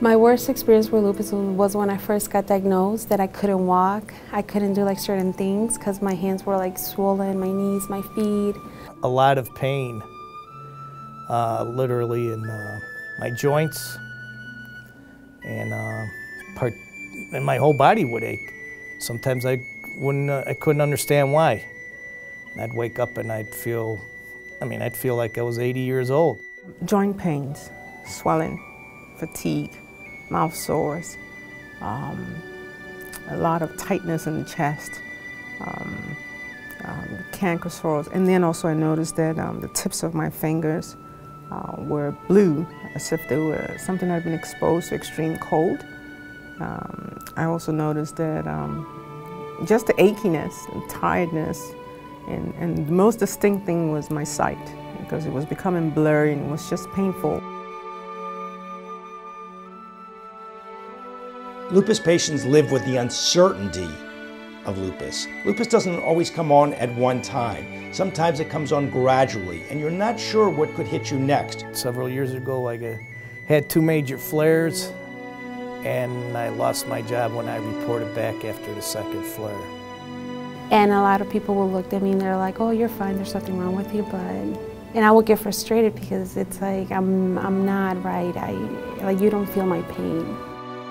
My worst experience with lupus was when I first got diagnosed, that I couldn't walk. I couldn't do like certain things because my hands were like swollen, my knees, my feet. A lot of pain, literally in my joints, and my whole body would ache. Sometimes I couldn't understand why. And I'd wake up and I'd feel like I was 80 years old. Joint pains, swelling, fatigue, mouth sores, a lot of tightness in the chest, canker sores, and then also I noticed that the tips of my fingers were blue, as if they were something that had been exposed to extreme cold. I also noticed that just the achiness and tiredness, and the most distinct thing was my sight, because it was becoming blurry and it was just painful. Lupus patients live with the uncertainty of lupus. Lupus doesn't always come on at one time. Sometimes it comes on gradually, and you're not sure what could hit you next. Several years ago, I had 2 major flares, and I lost my job when I reported back after the 2nd flare. And a lot of people will look at me and they're like, "Oh, you're fine, there's nothing wrong with you," and I would get frustrated because it's like, I'm not right. Like, you don't feel my pain.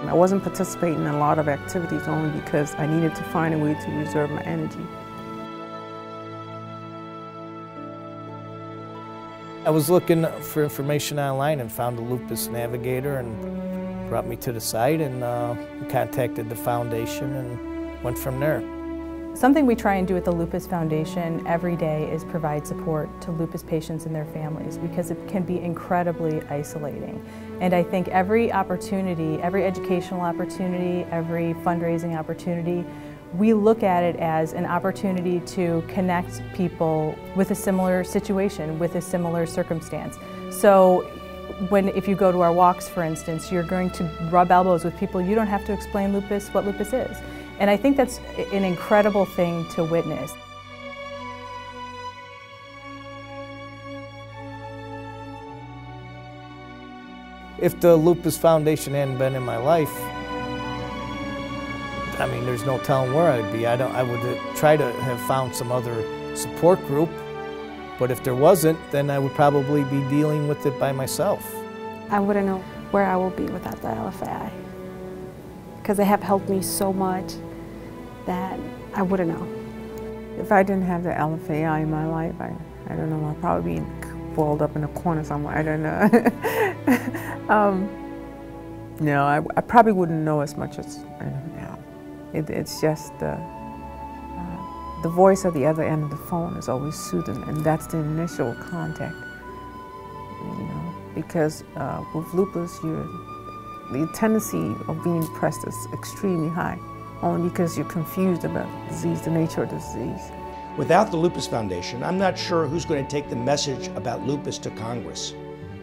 I wasn't participating in a lot of activities only because I needed to find a way to reserve my energy. I was looking for information online and found a Lupus Navigator and brought me to the site, and contacted the foundation and went from there. Something we try and do at the Lupus Foundation every day is provide support to lupus patients and their families, because it can be incredibly isolating. And I think every opportunity, every educational opportunity, every fundraising opportunity, we look at it as an opportunity to connect people with a similar situation, with a similar circumstance. So if you go to our walks, for instance, you're going to rub elbows with people. You don't have to explain what lupus is. And I think that's an incredible thing to witness. If the Lupus Foundation hadn't been in my life, I mean, there's no telling where I'd be. I would try to have found some other support group, but if there wasn't, then I would probably be dealing with it by myself. I wouldn't know where I will be without the LFAI, because they have helped me so much that I wouldn't know. If I didn't have the LFAI in my life, I don't know, I'd probably be boiled up in a corner somewhere, I don't know. No, I probably wouldn't know as much as I know now. It's just the voice at the other end of the phone is always soothing, and that's the initial contact, you know, because with lupus, the tendency of being depressed is extremely high, only because you're confused about the disease, the nature of the disease. Without the Lupus Foundation, I'm not sure who's going to take the message about lupus to Congress.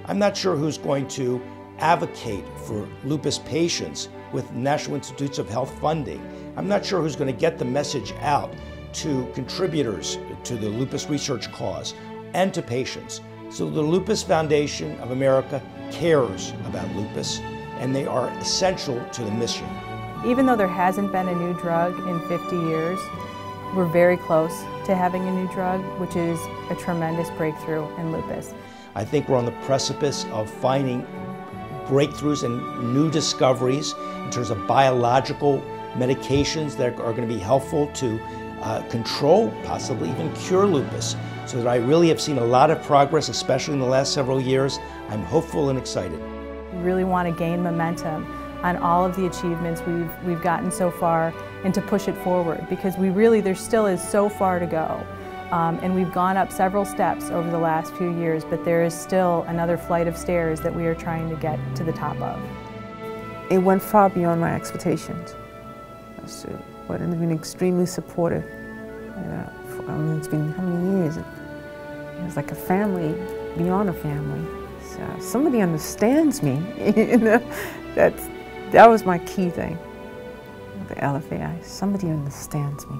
I'm not sure who's going to advocate for lupus patients with National Institutes of Health funding. I'm not sure who's going to get the message out to contributors to the lupus research cause and to patients. So the Lupus Foundation of America cares about lupus, and they are essential to the mission. Even though there hasn't been a new drug in 50 years, we're very close to having a new drug, which is a tremendous breakthrough in lupus. I think we're on the precipice of finding breakthroughs and new discoveries in terms of biological medications that are going to be helpful to control, possibly even cure lupus. So that I really have seen a lot of progress, especially in the last several years. I'm hopeful and excited. We really want to gain momentum on all of the achievements we've gotten so far, and to push it forward, because there still is so far to go. And we've gone up several steps over the last few years, but there is still another flight of stairs that we are trying to get to the top of. It went far beyond my expectations, but it's been extremely supportive. I mean, it's been how many years? It's like a family beyond a family. So somebody understands me. You know, that was my key thing. The LFAI. Somebody understands me.